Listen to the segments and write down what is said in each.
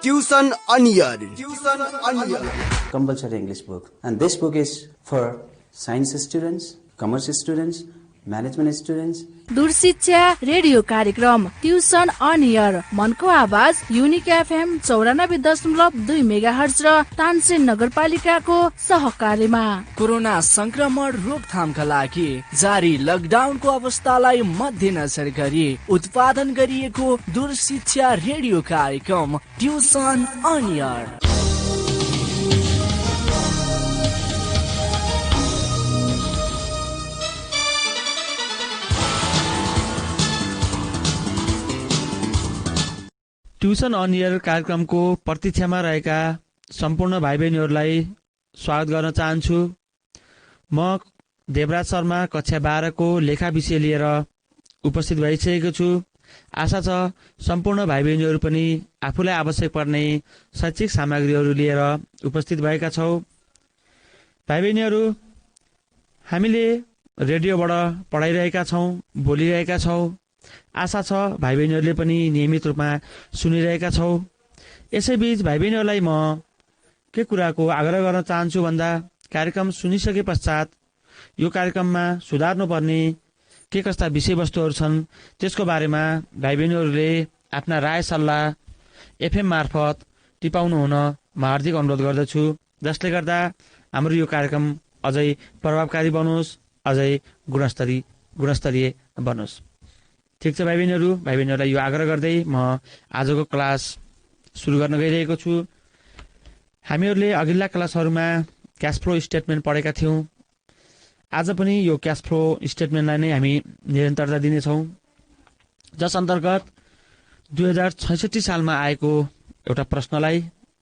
Tuition Onion. Compulsory English book, and this book is for science students, commerce students, management students. दूर शिक्षा रेडियो कार्यक्रम tuition on air मनको आवाज unique FM 94.2 megahertz र तानसेन नगरपालिकाको सहकार्यमा कोरोना संक्रमण रोकथामका लागि जारी लकडाउनको अवस्थालाई मध्यनजर गरी उत्पादन गरिएको दूर शिक्षा रेडियो कार्यक्रम tuition on air. Tuition on air कार्यक्रमको प्रतीक्षामा रहेका सम्पूर्ण भाइ बहिनीहरूलाई स्वागत गर्न चाहन्छु। म देवराज शर्मा कक्षा 12 को लेखा विषय लिएर उपस्थित भइसकेको छु। आशा छ सम्पूर्ण भाइ बहिनीहरू पनि आफूलाई आवश्यक पर्ने शैक्षिक सामग्रीहरू लिएर उपस्थित भएका छौ। भाइ बहिनीहरू, हामीले रेडियोबाट पढाइरहेका छौँ, बोलिरहेका छौँ। आशा छ भाइ बहिनीहरूले पनि नियमित रूपमा सुनिरहेका छौ। यसैबीच भाइ बहिनीहरूलाई म के कुराको आग्रह गर्न चाहन्छु भन्दा, कार्यक्रम सुनिसके पश्चात यो कार्यक्रममा सुधार्नुपर्ने के कस्ता विषयवस्तुहरू छन् त्यसको बारेमा भाइ बहिनीहरूले आफ्ना राय सल्लाह एफएम मार्फत टिपाउनु हुन म हार्दिक अनुरोध गर्दछु, जसले गर्दा हाम्रो यो कार्यक्रम अझै प्रभावकारी बनोस्, अझै गुणस्तरीय बनोस्। ठिक छ भाइ बहिनीहरूलाई यो आग्रह गर्दै म आजको क्लास सुरु गर्न गइरहेको छु। हामीहरूले अघिल्ला क्लासहरूमा क्यास फ्लो स्टेटमेन्ट पढेका थियौँ। आज पनि यो क्यास फ्लो स्टेटमेन्टलाई नै हामी निरन्तरता दिनेछौँ, जस अन्तर्गत 2066 सालमा आएको एउटा प्रश्नलाई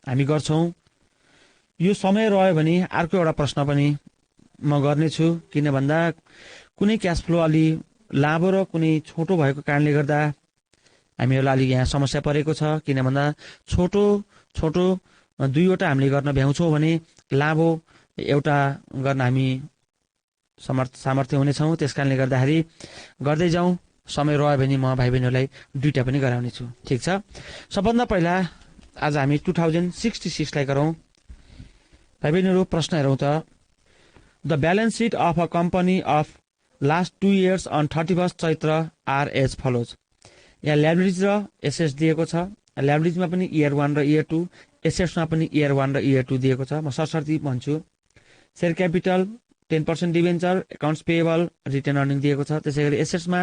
हामी गर्छौँ। यो समय रह्यो भने अर्को एउटा प्रश्न पनि म गर्नेछु, किन भन्दा कुनै क्यास फ्लो अलि लामो र कुनै छोटो भएको कारणले गर्दा हामीहरूलाई अलिक यहाँ समस्या परेको छ। किन भन्दा छोटो दुईवटा हामीले गर्न भ्याउँछौँ भने लामो एउटा गर्न हामी सामर्थ्य हुनेछौँ। त्यस कारणले गर्दाखेरि गर्दै जाउँ, समय रह्यो भने म भाइ बहिनीहरूलाई दुईवटा पनि गराउनेछु। ठिक छ। सबभन्दा पहिला आज हामी 2066लाई गरौँ। भाइ बहिनीहरू, प्रश्न हेरौँ त। The balance sheet of a company of last 2 years on 31st Chaitra are as follows. यहाँ ल्याबरेज र एसेट्स दिएको छ। ल्याबरेजमा पनि इयर 1 र इयर 2, एसेट्समा पनि इयर 1 र इयर 2 दिएको छ। म सरसर्ती भन्छु। Share capital 10% debenture, accounts payable, retained earning दिएको छ। त्यसै गरी एसेट्समा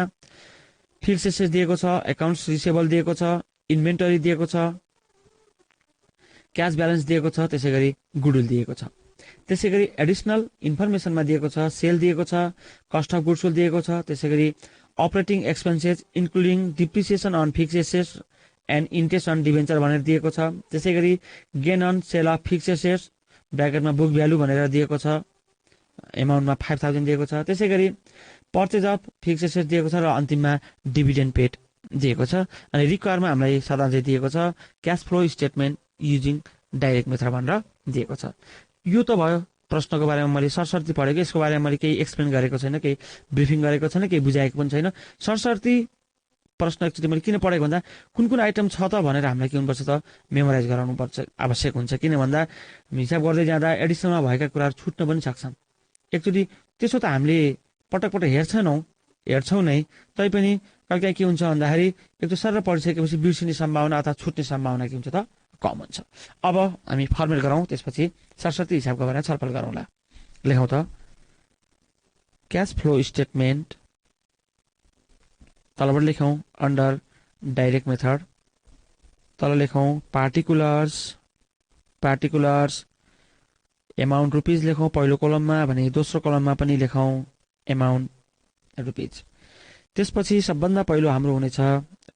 फिक्स्ड एसेट्स दिएको छ, एकाउन्ट्स रिसेबल दिएको छ, इन्भेन्टरी दिएको छ, क्यास ब्यालेन्स दिएको छ, त्यसै गरी गुडविल दिएको छ। त्यसै गरी एडिसनल इन्फर्मेसनमा दिएको छ, सेल दिएको छ, कस्ट अफ गुड्स सोल्ड दिएको छ, त्यसै गरी operating expenses including depreciation on fixed assets and interest on debenture भनेर दिएको छ। त्यसै गरी gain on sale of fixed assets ब्र्याकेटमा बुक भ्यालु भनेर दिएको छ, एमाउन्टमा 5000 दिएको छ। त्यसै गरी पर्चेज अफ फिक्स्ड एसेट्स दिएको छ र अन्तिममा डिभिडेन्ड पेड दिएको छ। अनि रिक्वायरमा हामीलाई साधारण दिएको छ cash flow statement using direct method भनेर दिएको छ। यो त भयो प्रश्नको बारेमा मैले सरसर्ती पढेको। यसको बारेमा मैले केही एक्सप्लेन गरेको छैन, केही ब्रिफिङ गरेको छैन, केही बुझाएको पनि छैन। सरसर्ती प्रश्न एकचोटि मैले किन पढेको भन्दा कुन आइटम छ त भनेर हामीलाई के हुनुपर्छ त मेमोराइज गराउनुपर्छ, आवश्यक हुन्छ। किन भन्दा हिसाब गर्दै जाँदा एडिसनलमा भएका कुराहरू छुट्न पनि सक्छन्। एकचोटि त्यसो त हामीले पटक हेर्छौँ नै, तैपनि कहिलेकाहीँ के हुन्छ भन्दाखेरि एक त सर पढिसकेपछि बिर्सिने सम्भावना अथवा छुट्ने सम्भावना के हुन्छ त कम हुन्छ। अब हामी फर्मेट गरौँ, त्यसपछि सरस्वती हिसाबको बारेमा छलफल गरौँला। लेखौँ त क्यास फ्लो स्टेटमेन्ट, तलबाट लेखौँ अन्डर डाइरेक्ट मेथड, तल लेखौँ पार्टिकुलर्स एमाउन्ट रुपिज लेखौँ पहिलो कलममा, भने दोस्रो कलममा पनि लेखौँ एमाउन्ट रुपिज। त्यसपछि सबभन्दा पहिलो हाम्रो हुनेछ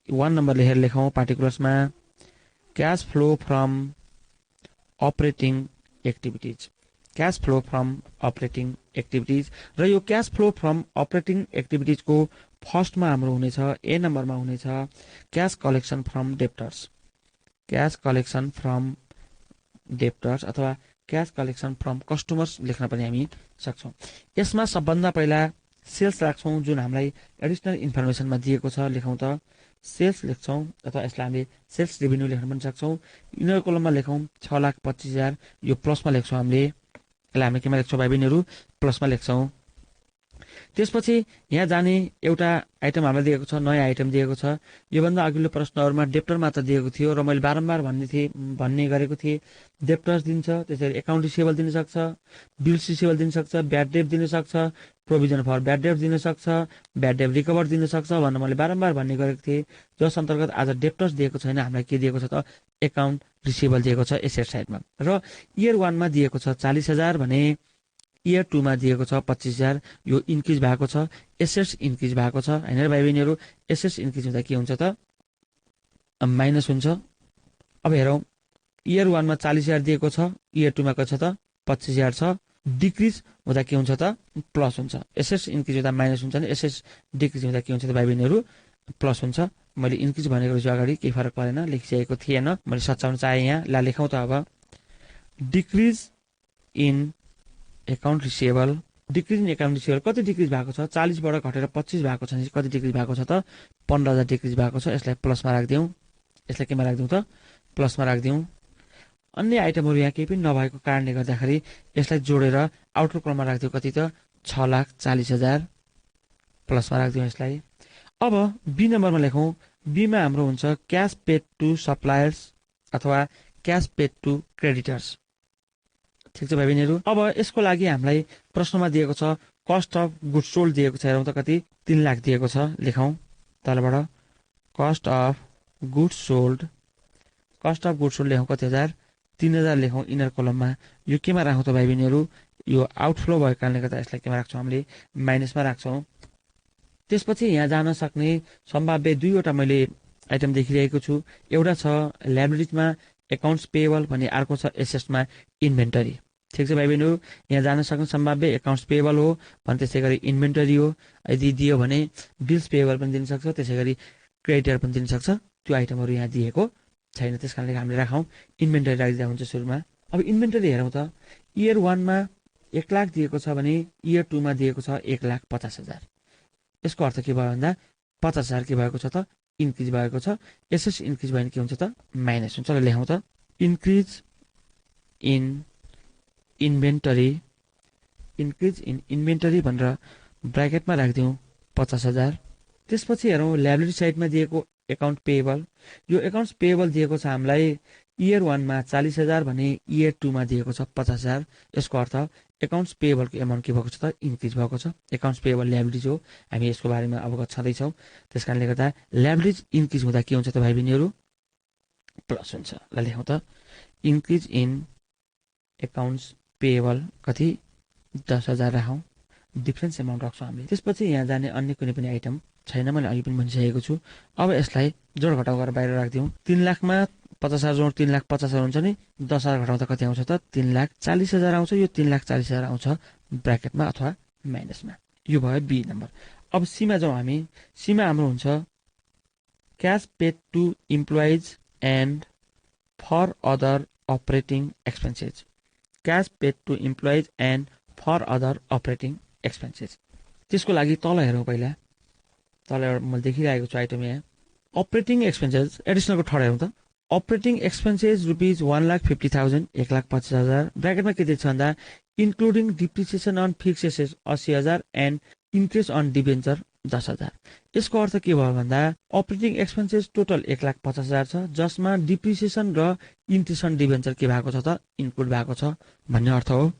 1 नम्बर लेखेर लेखौँ पार्टिकुलर्समा cash flow from operating activities. Cash flow from operating activities र यो क्यास फ्लो फ्रम अपरेटिङ एक्टिभिटिजको फर्स्टमा हाम्रो हुनेछ ए नम्बरमा हुनेछ cash collection from debtors. Cash collection from debtors अथवा क्यास कलेक्सन फ्रम कस्टमर्स लेख्न पनि हामी सक्छौँ। यसमा सबभन्दा पहिला सेल्स राख्छौँ जुन हामीलाई एडिसनल इन्फर्मेसनमा दिएको छ। लेखौँ त सेल्स लेख्छौँ अथवा यसलाई हामीले सेल्स रेभेन्यू लेख्न पनि सक्छौँ। इनर कोलममा लेखौँ 6,25,000, यो प्लसमा लेख्छौँ हामीले, यसलाई हामीले केमा लेख्छौँ भाइ बहिनीहरू, प्लसमा लेख्छौँ। त्यसपछि यहाँ जाने एउटा आइटम हामीलाई दिएको छ, नयाँ आइटम दिएको छ। योभन्दा अघिल्लो प्रश्नहरूमा डेप्टर मात्र दिएको थियो र मैले बारम्बार भन्ने गरेको थिएँ डेप्टर्स दिन्छ, त्यसरी एकाउन्ट रिसिभेबल दिन सक्छ, बिल्स रिसिभेबल दिन सक्छ, ब्याड डेट दिन सक्छ, प्रोभिजन फर ब्याड डेट दिन सक्छ, ब्याड डेट रिकभर दिन सक्छ भनेर मैले बारम्बार भन्ने गरेको थिएँ। जस अन्तर्गत आज डेप्टर्स दिएको छैन, हामीलाई के दिएको छ त एकाउन्ट रिसिभेबल दिएको छ एसेट साइडमा। र इयर 1 मा दिएको छ 40,000 भने इयर 2 मा दिएको छ 25,000। यो इन्क्रिज भएको छ, एसेट्स इन्क्रिज भएको छ हैन र भाइ बहिनीहरू। एसेट्स इन्क्रिज हुँदा के हुन्छ त माइनस हुन्छ। अब हेरौँ, इयर 1 मा 40,000 दिएको छ, इयर 2 मा के छ त 25,000 छ। डिक्रिज हुँदा के हुन्छ त प्लस हुन्छ। एसेट्स इन्क्रिज हुँदा माइनस हुन्छ नि, एसेट्स डिक्रिज हुँदा के हुन्छ त भाइ बहिनीहरू प्लस हुन्छ। मैले इन्क्रिज भनेको रहेछु अगाडि, केही फरक परेन, लेखिसकेको थिएन, मैले सच्याउन चाहे यहाँ। ला लेखौँ त अब decrease in account receivable. Decrease in account receivable कति डिक्रिज भएको छ? 40 बाट घटेर 25 भएको छ। कति डिक्रिज भएको छ त 15,000 डिक्रिज भएको छ। यसलाई प्लसमा राख्दिउँ, यसलाई केमा राख्दिउँ त प्लसमा राख्दिउँ। अन्य आइटमहरू यहाँ केही पनि नभएको कारणले गर्दाखेरि यसलाई जोडेर आउटर कलममा राख्दिउँ, कति त 6,40,000 प्लसमा राख्दिउँ यसलाई। अब बी नम्बरमा लेखौँ। बीमा हाम्रो हुन्छ क्यास पेड टु सप्लायर्स अथवा क्यास पेड टु क्रेडिटर्स। ठिक छ भाइ बहिनीहरू। अब यसको लागि हामीलाई प्रश्नमा दिएको छ कस्ट अफ गुड्स सोल्ड दिएको छ। हेरौँ त कति 3 लाख दिएको छ। लेखौँ तलबाट cost of goods sold. Cost of goods sold लेखौँ कति हजार 3,000 लेखौँ इनर कलममा। यो केमा राखौँ त भाइ बहिनीहरू, यो आउटफ्लो भएको कारणले गर्दा यसलाई केमा राख्छौँ हामीले माइनसमा राख्छौँ। त्यसपछि यहाँ जान सक्ने सम्भाव्य दुईवटा मैले आइटम देखिरहेको छु। एउटा छ लायबिलिटिजमा एकाउन्ट्स पेएबल भने, अर्को छ एसेट्समा इन्भेन्टरी। ठिक छ भाइ बहिनीहरू। यहाँ जान सक्ने सम्भाव्य एकाउन्ट्स पेएबल हो भने, त्यसै गरी इन्भेन्टरी हो। यदि दियो भने बिल्स पेएबल पनि दिन सक्छ, त्यसै गरी क्रेडिटर पनि दिन सक्छ। त्यो आइटमहरू यहाँ दिएको छैन, त्यस कारणले हामीले राखौँ इन्भेन्टरी राखिदिँदा हुन्छ सुरुमा। अब इन्भेन्टरी हेरौँ त। इयर 1 मा 1 लाख दिएको छ भने इयर 2 मा दिएको छ 1,50,000। यसको अर्थ के भयो भन्दा 50,000 के भएको छ त इन्क्रिज भएको छ। एसेट्स इन्क्रिज भयो भने के हुन्छ त माइनस हुन्छ। लेखौँ त increase in inventory. Increase in inventory भनेर ब्राकेटमा राखिदिउँ 50,000। त्यसपछि हेरौँ लायबिलिटी साइडमा दिएको एकाउन्ट पेएबल। यो एकाउन्ट्स पेएबल दिएको छ हामीलाई इयर 1 मा 40,000 भने इयर 2 मा दिएको छ 50,000। यसको अर्थ एकाउन्ट्स पेएबलको एमाउन्ट के भएको छ त इन्क्रिज भएको छ। एकाउन्ट्स पेएबल लायबिलिटिज हो, हामी यसको बारेमा अवगत छँदैछौँ। त्यस कारणले गर्दा लायबिलिटिज इन्क्रिज हुँदा के हुन्छ त भाइ बहिनीहरू प्लस हुन्छ। ल लेखौँ त इन्क्रिज इन एकाउन्ट्स पेएबल कति 10,000 राखौँ, डिफ्रेन्स एमाउन्ट राख्छौँ हामीले। त्यसपछि यहाँ जाने अन्य कुनै पनि आइटम छैन, मैले अघि पनि भनिसकेको छु। अब यसलाई जोड घटाउ गरेर बाहिर राखिदिउँ। 3 लाखमा 50,000 जोड 3,50,000 हुन्छ नि, 10,000 घटाउँदा कति आउँछ त 3,40,000 आउँछ। यो 3,40,000 आउँछ ब्राकेटमा अथवा माइनसमा। यो भयो बी नम्बर। अब सीमा जाउँ हामी। सीमा हाम्रो हुन्छ cash paid to employees and for other operating expenses. Cash paid to employees and for other operating expenses. त्यसको लागि तल हेरौँ पहिला। तल मैले देखिरहेको छु आइटम यहाँ अपरेटिङ एक्सपेन्सेस एडिसनलको थर्ड हेरौँ त। अपरेटिङ एक्सपेन्सेस रुपिज 1,50,000 1,25,000 ब्राकेटमा के दिएको छ भन्दा including depreciation on fixed assets 80,000 and interest on debenture 10,000। यसको अर्थ के भयो भन्दा अपरेटिङ एक्सपेन्सेस टोटल 1,50,000 छ, जसमा डिप्रिसिएसन र इन्ट्रेस्ट अन डिबेन्चर के भएको छ त इन्क्लुड भएको छ भन्ने अर्थ हो।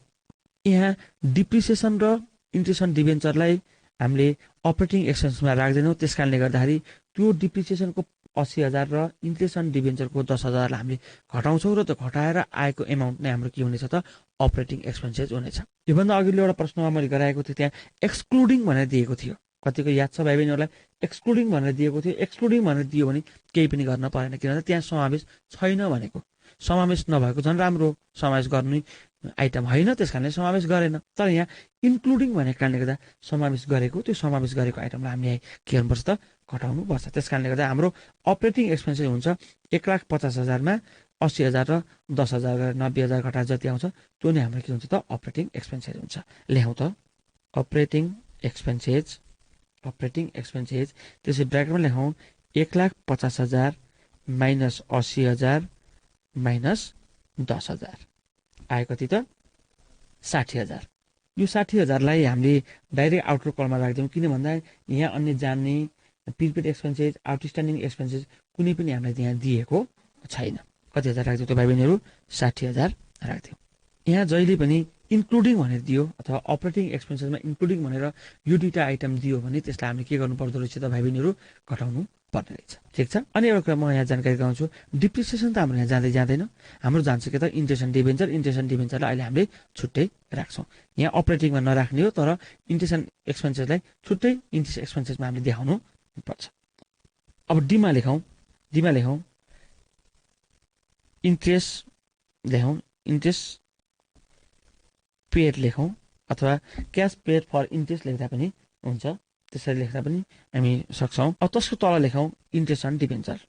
यहाँ डिप्रिसिएसन र इन्ट्रेस्ट अन डिबेन्चरलाई हामीले अपरेटिङ एक्सपेन्समा राख्दैनौँ। त्यस कारणले गर्दाखेरि त्यो डिप्रिसिएसनको 80,000 र इन्ट्रेस्ट अन डिबेन्चरको 10,000 हामीले घटाउँछौँ र त्यो घटाएर आएको एमाउन्ट नै हाम्रो के हुनेछ त अपरेटिङ एक्सपेन्सेस हुनेछ। योभन्दा अघिल्लो एउटा प्रश्नमा मैले गराएको थिएँ, त्यहाँ एक्सक्लुडिङ भनेर दिएको थियो। कतिको याद छ भाइ बहिनीहरूलाई? एक्सक्लुडिङ भनेर दिएको थियो। एक्सक्लुडिङ भनेर दियो भने केही पनि गर्न परेन, किनभने त्यहाँ समावेश छैन भनेको। समावेश नभएको झन् राम्रो, समावेश गर्ने आइटम होइन, त्यस कारणले समावेश गरेन। तर यहाँ इन्क्लुडिङ भनेको कारणले गर्दा समावेश गरेको, त्यो समावेश गरेको आइटमलाई हामीले के गर्नुपर्छ त घटाउनुपर्छ। त्यस कारणले गर्दा हाम्रो अपरेटिङ एक्सपेन्सेस हुन्छ 1,50,000मा 80,000 र 10,000 गरेर 90,000 घटाएर जति आउँछ त्यो नै हाम्रो के हुन्छ त अपरेटिङ एक्सपेन्सेस हुन्छ। लेखौँ त अपरेटिङ एक्सपेन्सेस। अपरेटिङ एक्सपेन्सेस त्यसै ब्राकेटमा लेखौँ 1,50,000 माइनस 80,000 माइनस 10,000 आयो कति त 60,000। यो 60,000लाई हामीले डाइरेक्ट आउटर कलममा राख्दियौँ, किन भन्दा यहाँ अन्य जाने प्रिपेड एक्सपेन्सेस, आउटस्ट्यान्डिङ एक्सपेन्सेस कुनै पनि हामीलाई त्यहाँ दिएको छैन। कति हजार राख्दियौँ त भाइ बहिनीहरू? 60,000 राख्दियौँ। यहाँ जहिले पनि इन्क्लुडिङ भनेर दियो अथवा अपरेटिङ एक्सपेन्सेसमा इन्क्लुडिङ भनेर यो दुईवटा आइटम दियो भने त्यसलाई हामीले के गर्नु पर्दो रहेछ त भाइ बहिनीहरू? घटाउनु पर्ने रहेछ। ठिक छ। अनि एउटा कुरा म यहाँ जानकारी गराउँछु, डिप्रिसिएसन त हाम्रो यहाँ जाँदै जाँदैन, हाम्रो जान्छ के त interest and debenture. Interest and डिभेन्चरलाई अहिले हामीले छुट्टै राख्छौँ। यहाँ अपरेटिङमा नराख्ने हो, तर इन्ट्रेस्ट एन्ड एक्सपेन्सेसलाई छुट्टै इन्ट्रेस्ट एक्सपेन्सेसमा हामीले देखाउनु पर्छ। अब डीमा लेखौँ, इन्ट्रेस्ट लेखौँ, इन्ट्रेस्ट पेड लेखौँ अथवा क्यास पेड फर इन्ट्रेस्ट लेख्दा पनि हुन्छ, त्यसरी लेख्दा पनि हामी सक्छौँ। अब त्यसको तल लेखौँ interest on debenture.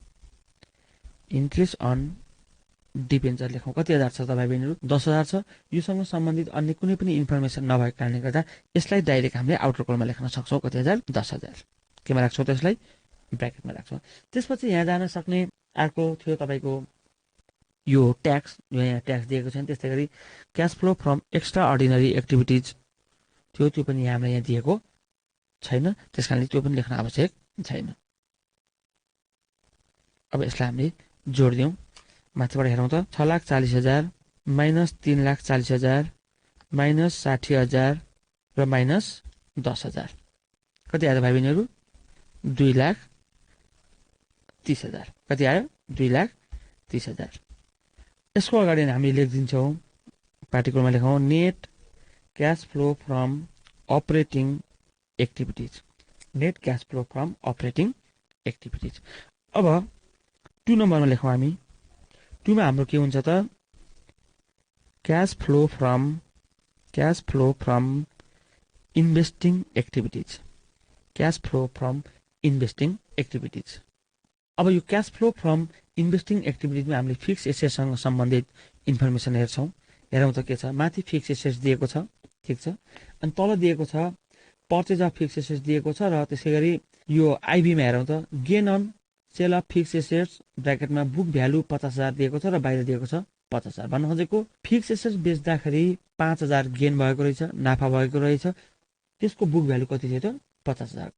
Interest on debenture लेखौँ। कति हजार छ त भाइ बहिनीहरू? 10,000 छ। योसँग सम्बन्धित अन्य कुनै पनि इन्फर्मेसन नभएको कारणले गर्दा यसलाई डाइरेक्ट हामीले आउटर कलममा लेख्न सक्छौँ। कति हजार? 10,000। केमा राख्छौँ त्यसलाई? ब्र्याकेटमा राख्छौँ। त्यसपछि यहाँ जान सक्ने अर्को थियो तपाईँको यो ट्याक्स, यो यहाँ ट्याक्स दिएको छैन। त्यस्तै गरी cash flow from extra ordinary activities थियो, त्यो पनि हामीलाई यहाँ दिएको छैन, त्यस कारणले त्यो पनि लेख्न आवश्यक छैन। अब यसलाई हामीले जोडिदिउँ। माथिबाट हेरौँ त 6,40,000 माइनस 3,40,000 माइनस 60,000 र माइनस 10,000 कति आयो भाइ बहिनीहरू? 2,30,000। कति आयो? 2,30,000। यसको अगाडि हामी लेखिदिन्छौँ, पार्टिकलमा लेखौँ net cash flow from operating activities. Net cash flow from operating activities. अब 2 नम्बरमा लेखौँ हामी। 2 मा हाम्रो के हुन्छ त? Cash flow from investing activities. Cash flow from investing activities. अब यो क्यास फ्लो फ्रम इन्भेस्टिङ एक्टिभिटिजमा हामीले फिक्स एसेटसँग सम्बन्धित इन्फर्मेसन हेर्छौँ। हेरौँ त के छ? माथि फिक्स एसेट्स दिएको छ, ठिक छ। अनि तल दिएको छ पर्चेज अफ फिक्स एसेट्स दिएको छ, र त्यसै गरी यो आइबीमा हेरौँ त gain on sale of fix assets ब्र्याकेटमा बुक भ्यालु 50,000 दिएको छ र बाहिर दिएको छ 50,000। भन्नु खोजेको फिक्स एसेट्स बेच्दाखेरि 5,000 गेन भएको रहेछ, नाफा भएको रहेछ, त्यसको बुक भ्यालु कति थियो त? 50,000।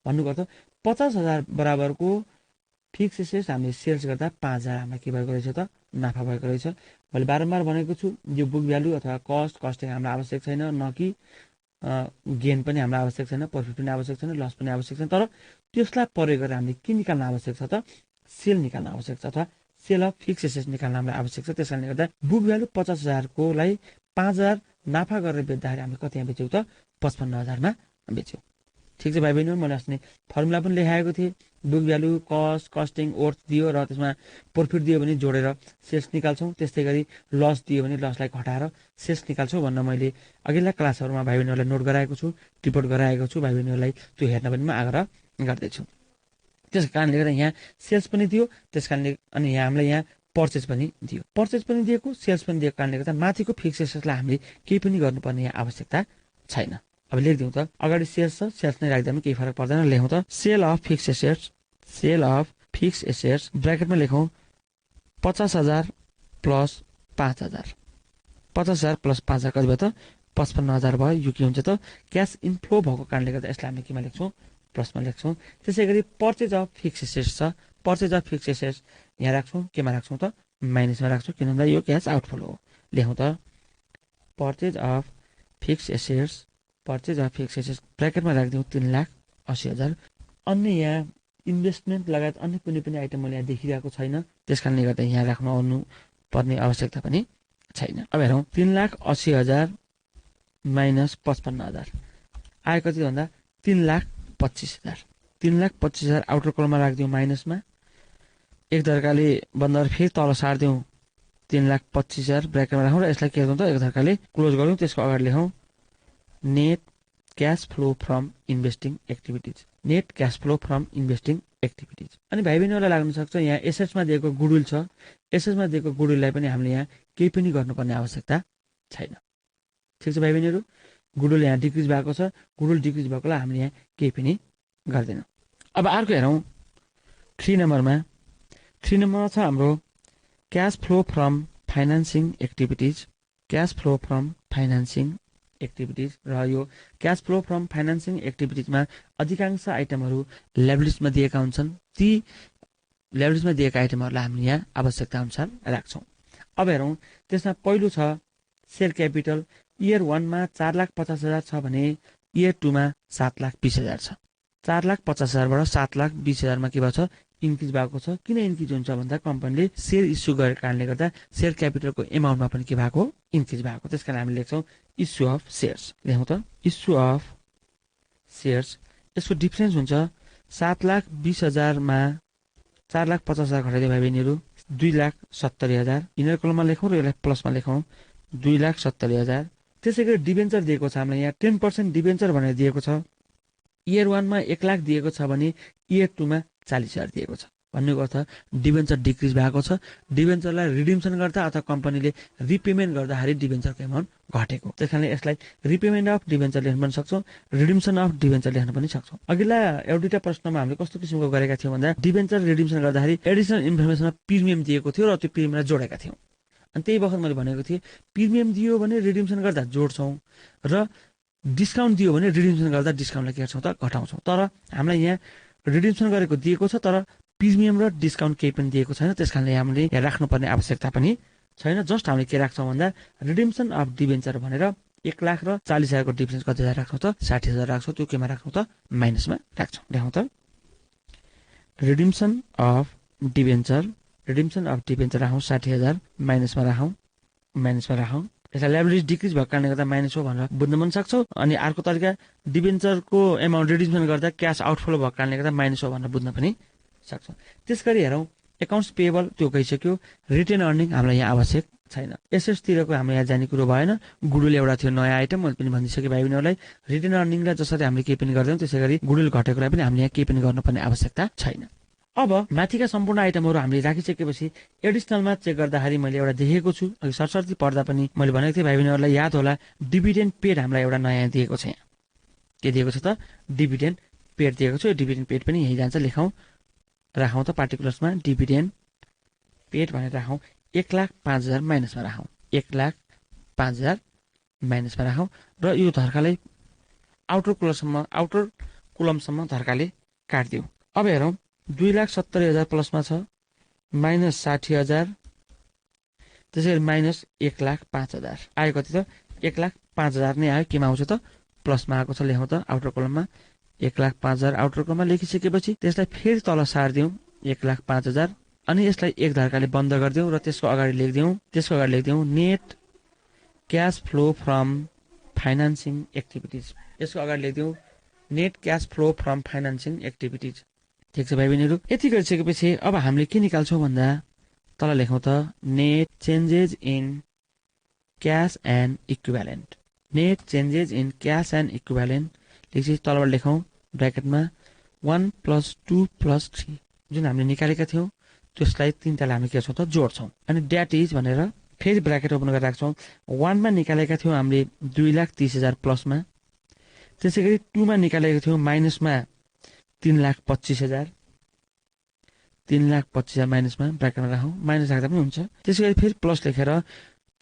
भन्नुको अर्थ 50,000 बराबरको फिक्स एसेट्स हामीले सेल्स गर्दा 5,000 हामीलाई के भएको रहेछ त? नाफा भएको रहेछ। मैले बारम्बार भनेको छु, यो बुक भ्यालु अथवा कस्टिङ हामीलाई आवश्यक छैन, न कि गेन पनि हामीलाई आवश्यक छैन, प्रफिट पनि आवश्यक छैन, लस पनि आवश्यक छैन। तर त्यसलाई प्रयोग गरेर हामीले के निकाल्न आवश्यक छ त? सेल निकाल्न आवश्यक छ, अथवा सेल अफ फिक्स एसेट्स निकाल्न हामीलाई आवश्यक छ। त्यस कारणले गर्दा बुक भ्यालु 50,000 कोलाई 5,000 नाफा गरेर बेच्दाखेरि हामीले कतिमा बेच्यौँ त? 55,000मा बेच्यौँ। ठिक छ भाइ बहिनीहरू, मैले अस्ति फर्मुला पनि लेखाएको थिएँ। बुक भ्यालु, कस्टिङ, ओर्थ दियो र त्यसमा प्रफिट दियो भने जोडेर सेल्स निकाल्छौँ। त्यस्तै गरी लस दियो भने लसलाई घटाएर सेल्स निकाल्छौँ भन्न मैले अघिल्ला क्लासहरूमा भाइ बहिनीहरूलाई नोट गराएको छु, रिपोर्ट गराएको छु। भाइ बहिनीहरूलाई त्यो हेर्न पनि म आग्रह गर्दैछु। त्यस कारणले गर्दा यहाँ सेल्स पनि दियो, त्यस कारणले अनि यहाँ हामीलाई यहाँ पर्चेज पनि दियो, पर्चेज पनि दिएको, सेल्स पनि दिएको कारणले गर्दा माथिको फिक्स एसेट्सलाई हामीले केही पनि गर्नुपर्ने यहाँ आवश्यकता छैन। अब लेखिदिउँ त, अगाडि सेल्स छ, सेल्स नै राख्दा पनि केही फरक पर्दैन। लेखौँ त sale of fix assets, sale of fix assets ब्र्याकेटमा लेखौँ 50,000 प्लस 5,000। 50,000 प्लस 5,000 कति भयो त? 55,000 भयो। यो के हुन्छ त? क्यास इन्फ्लो भएको कारणले गर्दा यसलाई हामीले केमा लेख्छौँ? प्लसमा लेख्छौँ। त्यसै गरी पर्चेज अफ फिक्स एसेट्स छ, पर्चेज अफ फिक्स एसेट्स यहाँ राख्छौँ, केमा राख्छौँ त? माइनसमा राख्छौँ, किन भन्दा यो क्यास आउटफ्लो हो। लेखौँ त purchase of fix assets, purchase of fix assets ब्र्याकेटमा राखिदिउँ 3,80,000। अन्य यहाँ इन्भेस्टमेन्ट लगायत अन्य कुनै पनि आइटम मैले यहाँ देखिरहेको छैन, त्यस कारणले गर्दा यहाँ राख्नु आउनु पर्ने आवश्यकता पनि छैन। अब हेरौँ 3,80,000 माइनस 55,000 आयो कति भन्दा 3,25,000। 3,25,000 आउटर कलममा राखिदिउँ माइनसमा, एक धर्काले बन्द गरेर फेरि तल सार्दिउँ 3,25,000 ब्र्याकेटमा राखौँ र यसलाई के गर्छौँ त? एक धर्काले क्लोज गरौँ। त्यसको अगाडि लेखौँ net cash flow from investing activities. Net cash flow from investing activities. अनि भाइ बहिनीहरूलाई लाग्न सक्छ यहाँ एसेट्समा दिएको गुडविल छ, एसेट्समा दिएको गुडविललाई पनि हामीले यहाँ केही पनि गर्नुपर्ने आवश्यकता छैन। ठिक छ भाइ बहिनीहरू, गुडविल यहाँ डिक्रिज भएको छ, गुडविल डिक्रिज भएकोलाई हामीले यहाँ केही पनि गर्दैनौँ। अब अर्को हेरौँ 3 नम्बरमा छ हाम्रो cash flow from financing activities. Cash flow from financing activities र यो क्यास फ्लो फ्रम फाइनान्सिङ एक्टिभिटिजमा अधिकांश आइटमहरू लायबिलिटिजमा दिएका हुन्छन्। ती लायबिलिटिजमा दिएका आइटमहरूलाई हामीले यहाँ आवश्यकता अनुसार राख्छौँ। अब हेरौँ, त्यसमा पहिलो छ सेयर क्यापिटल। इयर 1 मा 4,50,000 छ भने इयर 2 मा 7,20,000 छ। 4,50,000 बाट 7,20,000 मा के भएको छ, इन्क्रिज भएको छ। किन इन्क्रिज हुन्छ भन्दा कम्पनीले सेयर इस्यु गरेको कारणले गर्दा सेयर क्यापिटलको एमाउन्टमा पनि के भएको, इन्क्रिज भएको। त्यसकारण हामीले लेख्छौँ इस्यु अफ सेयर्स। लेखौँ त इस्यु अफ सेयर्स। यसको डिफरेन्स हुन्छ 7,20,000 मा 4,50,000 घटाइदियो भाइ बहिनीहरू 2,70,000। इनर कलममा लेखौँ र यसलाई प्लसमा लेखौँ 2,70,000। त्यसै गरी डिबेन्चर दिएको छ हामीलाई यहाँ 10% डिबेन्चर भनेर दिएको छ। इयर 1 मा 1,00,000 दिएको छ भने इयर 2 मा 40,000 दिएको छ। भन्नुको अर्थ डिबेन्चर डिक्रिज भएको छ। डिबेन्चरलाई रिडिम्सन गर्दा अथवा कम्पनीले रिपेमेन्ट गर्दाखेरि डिबेन्चरको एमाउन्ट घटेको। त्यसकारणले यसलाई रिपेमेन्ट अफ डिबेन्चर लेख्न पनि सक्छौँ, रिडिम्सन अफ डिबेन्चर लेख्न पनि सक्छौँ। अघिल्ला एउटा प्रश्नमा हामीले कस्तो किसिमको गरेका थियौँ भन्दा डिबेन्चर रिडिम्सन गर्दाखेरि एडिसनल इन्फर्मेसनमा प्रिमियम दिएको थियो र त्यो प्रिमियमलाई जोडेका थियौँ। अनि त्यही बखत मैले भनेको थिएँ प्रिमियम दियो भने रिडिम्सन गर्दा जोड्छौँ र डिस्काउन्ट दियो भने रिडिम्सन गर्दा डिस्काउन्टलाई के गर्छौँ त, घटाउँछौँ। तर हामीलाई यहाँ रिडिम्सन गरेको दिएको छ तर प्रिमियम र डिस्काउन्ट केही पनि दिएको छैन। त्यसकारणले हामीले यहाँ राख्नुपर्ने आवश्यकता पनि छैन। जस्ट हामीले के राख्छौँ भन्दा रिडिम्सन अफ डिबेन्चर भनेर 1,00,000 र 40,000 को डिफरेन्स कति राख्छौँ त, 60,000 राख्छौँ। त्यो केमा राख्छौँ त, माइनसमा राख्छौँ। लेखौँ त रिडिम्सन अफ डिबेन्चर। रिडिम्सन अफ डिबेन्चर राखौँ 60,000, माइनसमा राखौँ, माइनसमा राखौँ। यसलाई लायबिलिटी डिक्रिज भएको कारणले गर्दा माइनस हो भनेर बुझ्न पनि सक्छौँ। अनि अर्को तरिका डिबेन्चरको एमाउन्ट रिडिम्सन गर्दा क्यास आउटफ्लो भएको कारणले गर्दा माइनस हो भनेर बुझ्न पनि सक्छौँ। त्यस गरी हेरौँ एकाउन्ट्स पेएबल त्यो गइसक्यो। रिटेन अर्निङ हामीलाई यहाँ आवश्यक छैन। एसेट्सतिरको हाम्रो यहाँ जाने कुरो भएन। गुडविल एउटा थियो नयाँ आइटम, मैले पनि भनिसकेँ भाइ बहिनीहरूलाई। रिटेन अर्निङलाई जसरी हामीले केही पनि गर्दैनौँ त्यसै गरी गुडविल घटेकोलाई पनि हामीले यहाँ केही पनि गर्नुपर्ने आवश्यकता छैन। अब माथिका सम्पूर्ण आइटमहरू हामीले राखिसकेपछि एडिसनलमा चेक गर्दाखेरि मैले एउटा देखेको छु, अघि सरसर्ती पढ्दा पनि मैले भनेको थिएँ भाइ बहिनीहरूलाई याद होला, डिभिडेन्ड पेड हामीलाई एउटा नयाँ दिएको छ। यहाँ के दिएको छ त, डिभिडेन्ड पेड दिएको छ। यो डिभिडेन्ड पेड पनि यहीँ जान्छ। लेखौँ, राखौँ त पार्टिकुलर्समा डिभिडेन्ड पेड भनेर राखौँ। 1,05,000 माइनसमा राखौँ, 1,05,000 माइनसमा राखौँ र यो धर्काले आउटर कोलमसम्म धर्काले काटिदिउँ। अब हेरौँ 2,70,000 प्लसमा छ, माइनस 60,000, त्यसै गरी माइनस 1,05,000 आयो। कति त 1,05,000 नै आयो। केमा आउँछ त, प्लसमा आएको छ। लेखौँ त आउटर कोलममा 1,05,000 आउटर कोलममा लेखिसकेपछि त्यसलाई फेरि तल सारिदिउँ 1,05,000 अनि यसलाई एक धर्काले बन्द गरिदिउँ र त्यसको अगाडि लेखिदिउँ net cash flow from financing activities. यसको अगाडि लेखिदिउँ net cash flow from financing activities. ठिक छ भाइ बहिनीहरू, यति गरिसकेपछि अब हामीले के निकाल्छौँ भन्दा तल लेखौँ त net changes in cash and equivalent. Net changes in cash and equivalent लेखेपछि तलबाट लेखौँ ब्र्याकेटमा 1 + 2 + 3 जुन हामीले निकालेका थियौँ त्यसलाई तिनटालाई हामी के गर्छौँ त, जोड्छौँ। अनि द्याट इज भनेर फेरि ब्र्याकेट ओपन गरेर राख्छौँ। 1 मा निकालेका थियौँ हामीले 2,30,000 प्लसमा, त्यसै गरी 2 मा निकालेका थियौँ माइनसमा 3,25,000, 3,25,000 माइनसमा ब्र्याकेटमा राखौँ, माइनस राख्दा पनि हुन्छ। त्यसै गरी फेरि प्लस लेखेर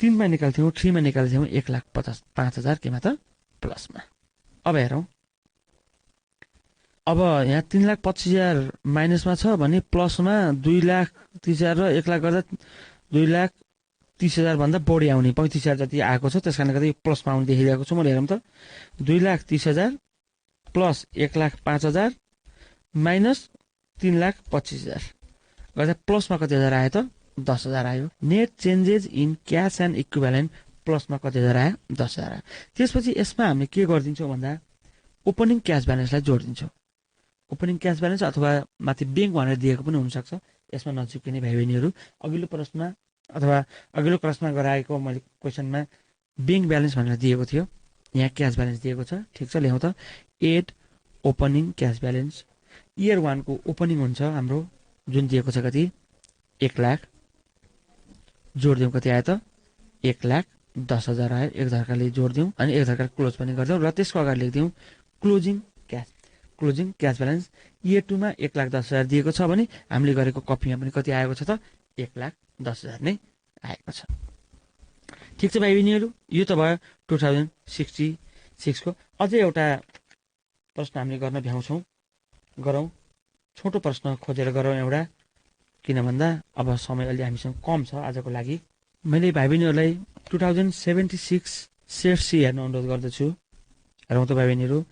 3 मा निकाल्थ्यौँ, 3 मा निकाल्थ्यौँ 1,05,000 केमा त, प्लसमा। अब हेरौँ, अब यहाँ 3,25,000 माइनसमा छ भने प्लसमा 2,30,000 र 1,00,000 गर्दा 2,30,000 भन्दा बढी आउने 35,000 जति आएको छ। त्यस कारणले गर्दा यो प्लसमा आउने देखिरहेको छु। मैले हेरौँ त 2,30,000 प्लस 1,05,000 माइनस 3,25,000 गर्दा प्लसमा कति हजार आयो त, 10,000 आयो। Net changes in cash and equivalent प्लसमा कति हजार आयो, 10,000 आयो। त्यसपछि यसमा हामीले के गरिदिन्छौँ भन्दा ओपनिङ क्यास ब्यालेन्सलाई जोडिदिन्छौँ। ओपनिङ क्यास ब्यालेन्स अथवा माथि ब्याङ्क भनेर दिएको पनि हुनसक्छ। यसमा नजिकिने भाइ बहिनीहरू अघिल्लो प्रश्नमा अथवा अघिल्लो क्लासमा गराएको मैले क्वेसनमा ब्याङ्क ब्यालेन्स भनेर दिएको थियो, यहाँ क्यास ब्यालेन्स दिएको छ। ठिक छ, लेखौँ त add opening cash balance. Year 1 को ओपनिङ हुन्छ हाम्रो जुन दिएको छ कति, 1,00,000 जोडिदिउँ, कति आयो त 1,10,000 आयो। एक धर्काले जोडिदिउँ अनि एक धर्काले क्लोज पनि गरिदिउँ र त्यसको अगाडि लेखिदिउँ closing cash. Closing cash balance year 2 मा 1,10,000 दिएको छ भने हामीले गरेको कपीमा पनि कति आएको छ त 1,10,000 नै आएको छ। ठिक छ भाइ बहिनीहरू, यो त भयो 2066 को। अझै एउटा प्रश्न हामीले गर्न गरौँ, छोटो प्रश्न खोजेर गरौँ एउटा, किन भन्दा अब समय अलि हामीसँग कम छ आजको लागि। मैले भाइ बहिनीहरूलाई 2076 सेट सी हेर्न अनुरोध गर्दछु। हेरौँ त भाइ बहिनीहरू,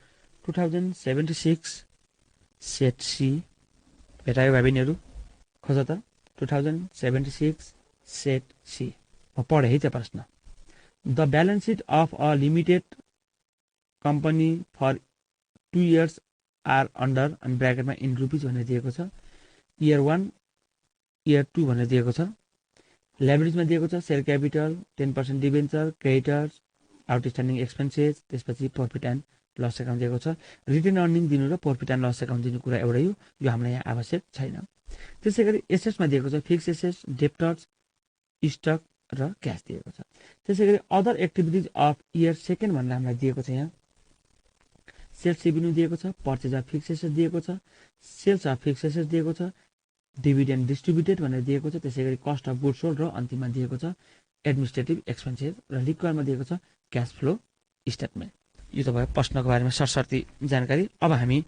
2076 सेट सी भेटायो भाइ बहिनीहरू? खोज त 2076 सेट सी। म पढेँ है त्यो प्रश्न। The balance sheet of a limited company for 2 years are under अनि ब्राकेटमा इन रुपिज भनेर दिएको छ। इयर 1 इयर 2 भनेर दिएको छ। ल्याबरेजमा दिएको छ share capital, 10% debenture, creditors, outstanding expenses, त्यसपछि प्रफिट एन्ड लस एकाउन्ट दिएको छ। रिटेन अर्निङ दिनु र प्रफिट एन्ड लस एकाउन्ट दिनु कुरा एउटै हो, यो हामीलाई यहाँ आवश्यक छैन। त्यसै गरी एसेट्समा दिएको छ फिक्स एसेट्स, डेप्टर्स, स्टक र क्यास दिएको छ। त्यसै गरी other activities of year second भनेर हामीलाई दिएको छ। यहाँ सेल्स रेभिन्यू दिएको छ, पर्चेज अफ फिक्स एसेट्स दिएको छ, सेल्स अफ फिक्स एसेट्स दिएको छ, डिभिडेन्ड डिस्ट्रिब्युटेड भनेर दिएको छ। त्यसै गरी कस्ट अफ गुड्स सोल्ड र अन्तिममा दिएको छ एडमिनिस्ट्रेटिभ एक्सपेन्सेस र रिक्वायरमा दिएको छ क्यास फ्लो स्टेटमेन्ट। यो त भयो प्रश्नको बारेमा सरसर्ती जानकारी। अब हामी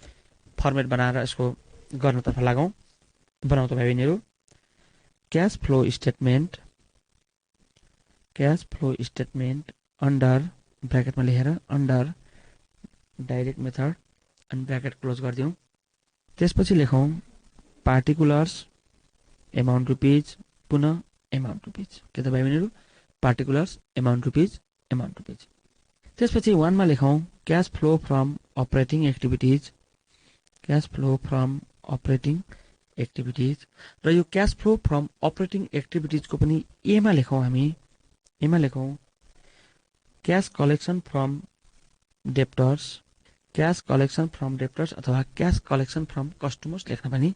फर्मेट बनाएर यसको गर्नतर्फ लागौँ। बनाउँ त भाइ बहिनीहरू। क्यास फ्लो स्टेटमेन्ट अन्डर ब्राकेटमा लेखेर अन्डर डाइरेक्ट मेथड अनि ब्राकेट क्लोज गरिदिउँ। त्यसपछि लेखौँ पार्टिकुलर्स एमाउन्ट रुपिज पुनः एमाउन्ट रुपिज। के त भाइ बहिनीहरू? Particulars amount rupees. त्यसपछि 1 मा लेखौँ cash flow from operating activities र यो क्यास फ्लो फ्रम अपरेटिङ एक्टिभिटिजको पनि एमा लेखौँ हामी। एमा लेखौँ क्यास कलेक्सन फ्रम डेप्टर्स अथवा क्यास कलेक्सन फ्रम कस्टमर्स लेख्न पनि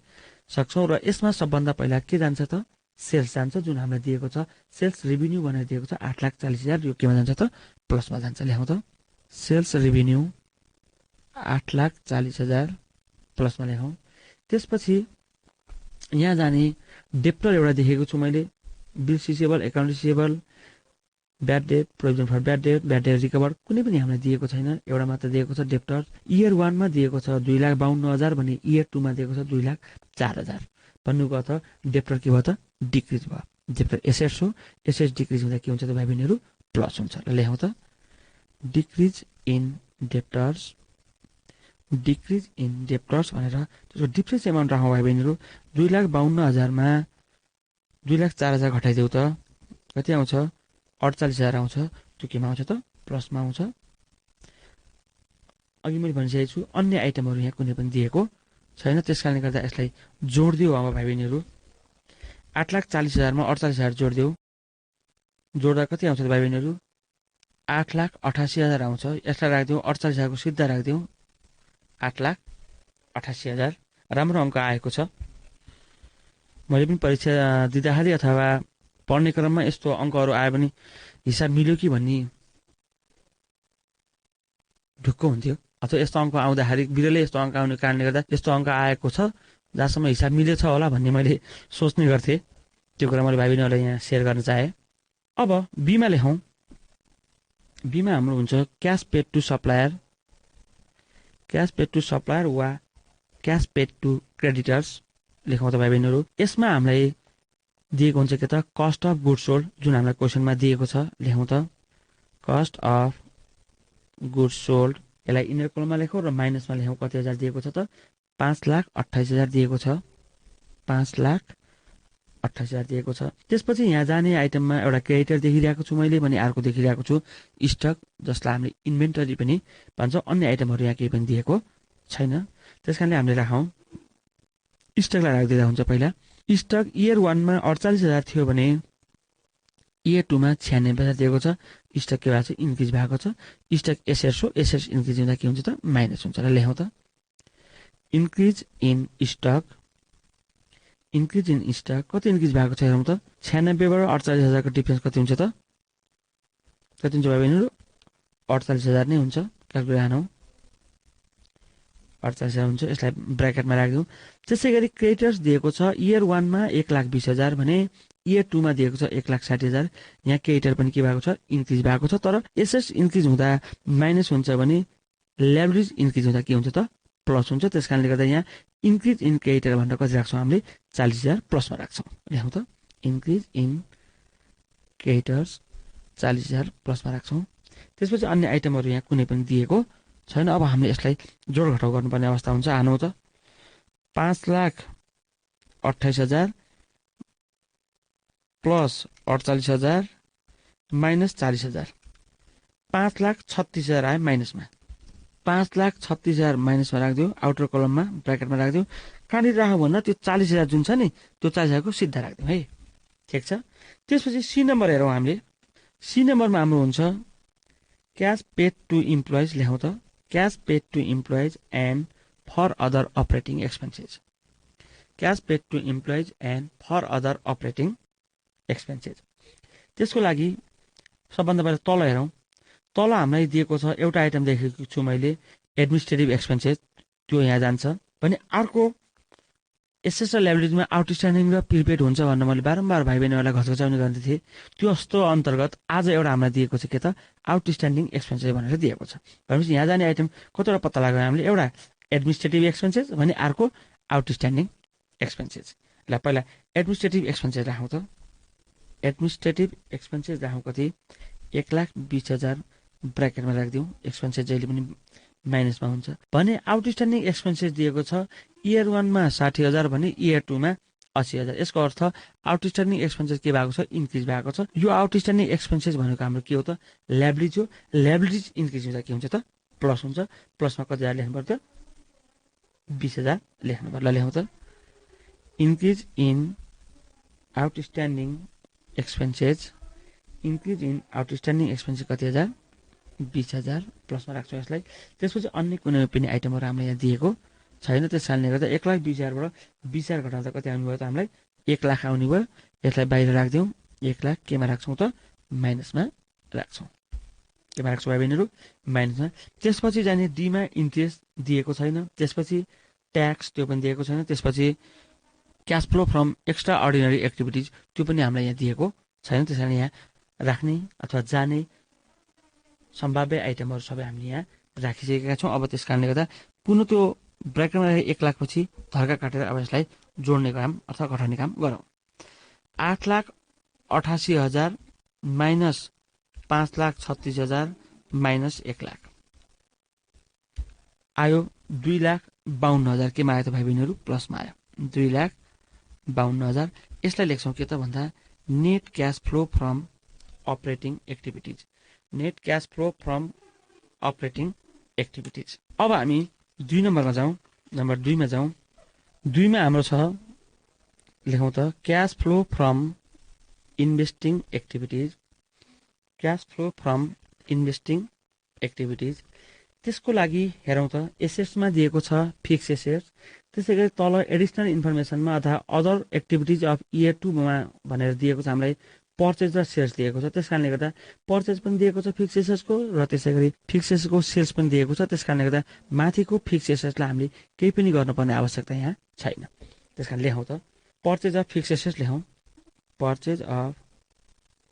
सक्छौँ। र यसमा सबभन्दा पहिला के जान्छ त? सेल्स जान्छ, जुन हामीलाई दिएको छ सेल्स रेभिन्यू भनेर दिएको छ 8,40,000। यो केमा जान्छ त? प्लसमा जान्छ। ल्याउँ त सेल्स रेभिन्यू 8,40,000 प्लसमा लेखौँ। त्यसपछि यहाँ जाने डेप्टर एउटा देखेको छु मैले, bill receivable, account receivable, bad debt, provision for bad debt recover कुनै पनि हामीलाई दिएको छैन। एउटा मात्र दिएको छ डेप्टर। इयर 1 मा दिएको छ 2,52,000 भने इयर 2 मा दिएको छ 2,04,000। भन्नुको अर्थ डेप्टर के भयो त? डिक्रिज भयो। डेप्टर एसेट्स हो, एसेट्स डिक्रिज हुँदा के हुन्छ त भाइ बहिनीहरू? प्लस हुन्छ। र लेखौँ त डिक्रिज इन डेप्टर्स भनेर त्यसको डिफ्रेन्स एमाउन्ट राखौँ भाइ बहिनीहरू। 2,52,000 मा 2,04,000 घटाइदेऊ त कति आउँछ? 48,000 आउँछ। त्यो केमा आउँछ त? प्लसमा आउँछ। अघि मैले भनिसकेको छु अन्य आइटमहरू यहाँ कुनै पनि दिएको छैन, त्यसकारणले गर्दा यसलाई जोडिदियो अब भाइ बहिनीहरू। 8,40,000 मा 48,000 जोडिदियो, जोड्दा कति आउँछ त भाइ बहिनीहरू? 8,88,000 आउँछ। यसलाई राखिदिउँ, 48,000 को सिधा राखिदिउँ, 8,88,000। राम्रो अङ्क आएको छ। मैले पनि परीक्षा दिँदाखेरि अथवा पढ्ने क्रममा यस्तो अङ्कहरू आयो भने हिसाब मिल्यो कि भन्ने ढुक्क हुन्थ्यो। अथवा यस्तो अङ्क आउँदाखेरि बिरलै यस्तो अङ्क आउने कारणले गर्दा यस्तो अङ्क आएको छ जहाँसम्म हिसाब मिलेछ होला भन्ने मैले सोच्ने गर्थेँ। त्यो कुरा मैले भाइ बहिनीहरूलाई यहाँ सेयर गर्न चाहेँ। अब बीमा लेखौँ। बीमा हाम्रो हुन्छ क्यास पेड टु सप्लायर वा क्यास पेड टु क्रेडिटर्स लेखौँ त भाइ बहिनीहरू। यसमा हामीलाई दिएको हुन्छ के त? कस्ट अफ गुड्स सोल्ड, जुन हामीलाई क्वेसनमा दिएको छ। लेखौँ त कस्ट अफ गुड्स सोल्ड। यसलाई इनर कलममा लेखौँ र माइनसमा लेखौँ कति हजार दिएको छ त? 5,28,000 दिएको छ। 5,28,000 दिएको छ। त्यसपछि यहाँ जाने आइटममा एउटा क्रेडिटर देखिरहेको छु मैले भने अर्को देखिरहेको छु स्टक, जसलाई हामीले इन्भेन्टरी पनि भन्छौँ। अन्य आइटमहरू यहाँ केही पनि दिएको छैन, त्यसकारणले हामीले राखौँ स्टकलाई राखिदिँदा हुन्छ। पहिला स्टक इयर 1 मा 48,000 थियो भने इयर 2 मा 96,000 दिएको छ। स्टक के भएको छ? इन्क्रिज भएको छ। स्टक एसेट्स हो, एसेट्स इन्क्रिज हुँदा के हुन्छ त? माइनस हुन्छ। र लेखौँ त इन्क्रिज इन स्टक कति इन्क्रिज भएको छ हेरौँ त? 96 बाट 48,000 को डिफरेन्स कति हुन्छ त? कति हुन्छ भाइ बहिनीहरू? 48,000 नै हुन्छ। क्यालकुलेट हानौँ। 48,000 हुन्छ, यसलाई ब्र्याकेटमा राखिदिउँ। त्यसै गरी क्रेडिटर्स दिएको छ इयर 1 मा 1,20,000 भने इयर 2 मा दिएको छ 1,60,000। यहाँ क्रेडिटर पनि के भएको छ, इन्क्रिज भएको छ। तर एसेट्स इन्क्रिज हुँदा माइनस हुन्छ भने ल्याबरेज इन्क्रिज हुँदा के हुन्छ त, प्लस हुन्छ। त्यस कारणले गर्दा यहाँ इन्क्रिज इन क्रेडिटर भनेर कति राख्छौँ हामीले, 40,000 प्लसमा राख्छौँ। लेखौँ त, इन्क्रिज इन क्रेडिटर्स 40,000 प्लसमा राख्छौँ। त्यसपछि अन्य आइटमहरू यहाँ कुनै पनि दिएको छैन। अब हामीले यसलाई जोड घटाउ गर्नुपर्ने अवस्था हुन्छ। हानौँ त, 5,28,000 प्लस 48,000 माइनस 40,000, 5,36,000 आयो माइनसमा। 5,36,000 माइनसमा राखिदियो, आउटर कलममा ब्र्याकेटमा राखिदियो। कहाँनिर राख्यो भन्दा त्यो 40,000 जुन छ नि, त्यो 40,000 को सिधा राखिदिउँ है, ठिक छ। त्यसपछि सी नम्बर हेरौँ हामीले। सी नम्बरमा हाम्रो हुन्छ क्यास पेड टु इम्प्लोइज। लेखौँ त, cash paid to employees and for other operating expenses. Cash paid to employees and for other operating expenses. त्यसको लागि सबभन्दा पहिला तल हेरौँ। तल हामीलाई दिएको छ एउटा आइटम देखेको छु मैले, एडमिनिस्ट्रेटिभ एक्सपेन्सेस, त्यो यहाँ जान्छ भने अर्को एसेट्स र लायबिलिटीमा आउटस्ट्यान्डिङ र प्रिपेड हुन्छ भनेर मैले बारम्बार भाइ बहिनीहरूलाई घचघचाउने गर्दै थिएँ। त्यो जस्तो अन्तर्गत आज एउटा हामीलाई दिएको छ के त, आउटस्ट्यान्डिङ एक्सपेन्सेस भनेर दिएको छ। भनेपछि यहाँ जाने आइटम कतिवटा पत्ता लाग्यो हामीले, एउटा एडमिनिस्ट्रेटिभ एक्सपेन्सेस भने अर्को आउटस्ट्यान्डिङ एक्सपेन्सेस। ल पहिला एडमिनिस्ट्रेटिभ एक्सपेन्सेस राखौँ त, एडमिनिस्ट्रेटिभ एक्सपेन्सेस राखौँ कति, 1,20,000 ब्र्याकेटमा राखिदिउँ। एक्सपेन्सेस जहिले पनि माइनसमा हुन्छ भने आउटस्ट्यान्डिङ एक्सपेन्सेस दिएको छ इयर 1 मा 60,000 भने इयर 2 मा 80,000। यसको अर्थ आउटस्ट्यान्डिङ एक्सपेन्सेस के भएको छ, इन्क्रिज भएको छ। यो आउटस्ट्यान्डिङ एक्सपेन्सेस भनेको हाम्रो के हो त, ल्याबिलिटी हो। ल्याबिलिटी इन्क्रिज हुँदा के हुन्छ त, प्लस हुन्छ। प्लसमा कति हजार लेख्नु पर्यो, 20,000 लेख्नु पर्यो। ल लेखौँ त, increase in outstanding expenses, increase in outstanding expenses कति हजार, 20,000 प्लसमा राख्छौँ यसलाई। त्यसपछि अन्य कुनै पनि आइटमहरू हामीलाई यहाँ दिएको छैन। त्यस कारणले गर्दा 1,20,000बाट 20,000 घटाउँदा कति आउनु भयो त, हामीलाई 1,00,000 आउने भयो। यसलाई बाहिर राखिदिउँ, 1,00,000 केमा राख्छौँ त, माइनसमा राख्छौँ। केमा राख्छौँ भाइ बहिनीहरू, माइनसमा। त्यसपछि जाने डीमा इन्ट्रेस्ट दिएको छैन। त्यसपछि ट्याक्स, त्यो पनि दिएको छैन। त्यसपछि cash flow from extra ordinary activities, त्यो पनि हामीलाई यहाँ दिएको छैन। त्यस कारण यहाँ राख्ने अथवा जाने सम्भाव्य आइटमहरू सबै हामीले यहाँ राखिसकेका छौँ। अब त्यस कारणले गर्दा पुनः त्यो ब्र्याकेटमा 1,00,000 पछि धर्का काटेर अब यसलाई जोड्ने काम अथवा घटाउने काम गरौँ। 8,88,000 माइनस 5,36,000 माइनस 1,00,000 आयो 2,52,000। केमा आयो त भाइ बहिनीहरू, प्लसमा आयो, 2,52,000। यसलाई लेख्छौँ के त भन्दा net cash flow from operating activities, net cash flow from operating activities. अब हामी 2 नम्बरमा जाउँ, नम्बर 2 मा जाउँ। 2 मा हाम्रो छ, लेखौँ त, cash flow from investing activities, cash flow from investing activities. त्यसको लागि हेरौँ त, एसेट्समा दिएको छ फिक्स एसेट्स। त्यसै गरी तल एडिसनल इन्फर्मेसनमा अथवा अदर एक्टिभिटिज अफ इयर 2 मा भनेर दिएको छ हामीलाई पर्चेज र सेल्स दिएको छ। त्यस कारणले गर्दा पर्चेज पनि दिएको छ फिक्स एसेट्सको, र त्यसै गरी फिक्स एसेट्सको सेल्स पनि दिएको छ। त्यस कारणले गर्दा माथिको फिक्स एसेट्सलाई हामीले केही पनि गर्नुपर्ने आवश्यकता यहाँ छैन। त्यस कारण लेखौँ त, पर्चेज अफ फिक्स एसेट्स लेखौँ, पर्चेज अफ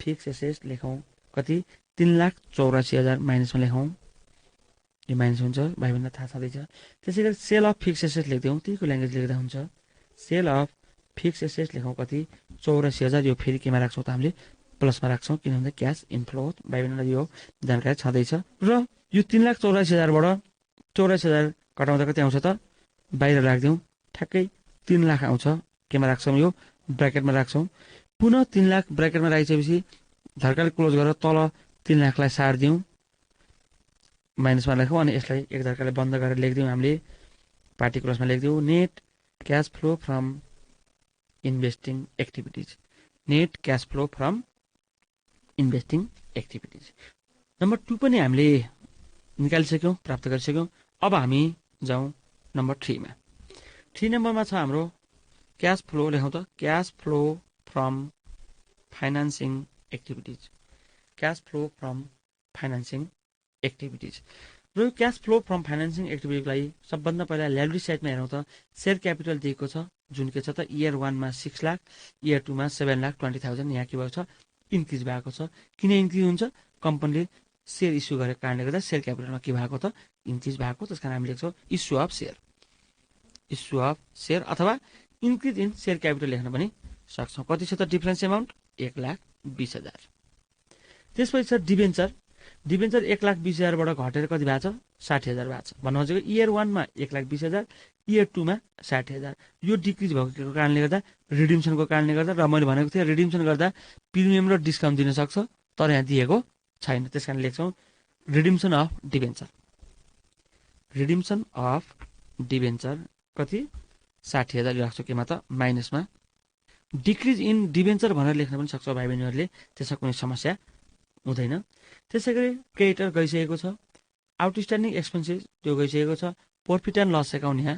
फिक्स एसेट्स लेखौँ कति, 3,84,000 माइनसमा लेखौँ। यो माइनस हुन्छ, भाइ बहिनीलाई थाहा छँदैछ। त्यसै गरी सेल अफ फिक्स एसेट्स लेख्दिउँ, त्यहीको ल्याङ्ग्वेज लेख्दा हुन्छ। सेल अफ फिक्स एसेट्स लेखौँ कति, 84,000। यो फेरि केमा राख्छौँ त, हामीले प्लसमा राख्छौँ, किन भन्दा क्यास इन्फ्लो। भाइ बहिनीलाई यो जानकारी छँदैछ। र यो 3,84,000बाट 84,000 घटाउँदा कति आउँछ त, बाहिर राखिदिउँ, ठ्याक्कै 3,00,000 आउँछ। केमा राख्छौँ, यो ब्र्याकेटमा राख्छौँ। पुनः 3,00,000 ब्र्याकेटमा राखिसकेपछि धर्काले क्लोज गरेर तल 3,00,000लाई सारिदिउँ, माइनसमा लेखौँ। अनि यसलाई एक धर्काले बन्द गरेर लेखिदिउँ, हामीले पार्टिकुलर्समा लेखिदिउँ, net cash flow from investing activities, net cash flow from investing activities. Number 2 पनि हामीले निकालिसक्यौँ, प्राप्त गरिसक्यौँ। अब हामी जाउँ नम्बर 3 मा। 3 नम्बरमा छ हाम्रो क्यास फ्लो, लेखौँ त, cash flow from financing activities, cash flow from financing activities. र यो क्यास फ्लो फ्रम फाइनेन्सिङ एक्टिभिटीलाई सबभन्दा पहिला ल्याबिलिटी साइडमा हेरौँ त सेयर क्यापिटल दिएको छ जुन के छ त इयर 1 मा 6 लाख इयर 2 मा 7,20,000 यहाँ के भएको छ इन्क्रिज भएको छ। किन इन्क्रिज हुन्छ कम्पनीले सेयर इस्यु गरेको कारणले गर्दा सेयर क्यापिटलमा के भएको त इन्क्रिज भएको। त्यसकारण हामी लेख्छौँ इस्यु अफ सेयर अथवा इन्क्रिज इन सेयर क्यापिटल लेख्न पनि सक्छौँ। कति छ त डिफरेन्स एमाउन्ट 1,20,000। त्यसपछि छ डिबेन्चर 1,20,000 बाट घटेर कति भएको छ 60,000 भएको छ। भन्नु खोजेको इयर 1 मा 1,20,000 इयर 2 मा 60,000। यो डिक्रिज भएको कारणले गर्दा रिडिम्सनको कारणले गर्दा र मैले भनेको थिएँ रिडिम्सन गर्दा प्रिमियम र डिस्काउन्ट दिन सक्छ तर यहाँ दिएको छैन। त्यसकारण लेख्छौँ रिडिम्सन अफ डिबेन्चर कति 60,000 राख्छौँ केमा त माइनसमा। डिक्रिज इन डिबेन्चर भनेर लेख्न पनि सक्छ भाइ बहिनीहरूले त्यसमा कुनै समस्या हुँदैन। त्यसै गरी क्रेडिटर गइसकेको छ आउटस्ट्यान्डिङ एक्सपेन्सेस त्यो गइसकेको छ प्रफिट एन्ड लस एकाउन्ट यहाँ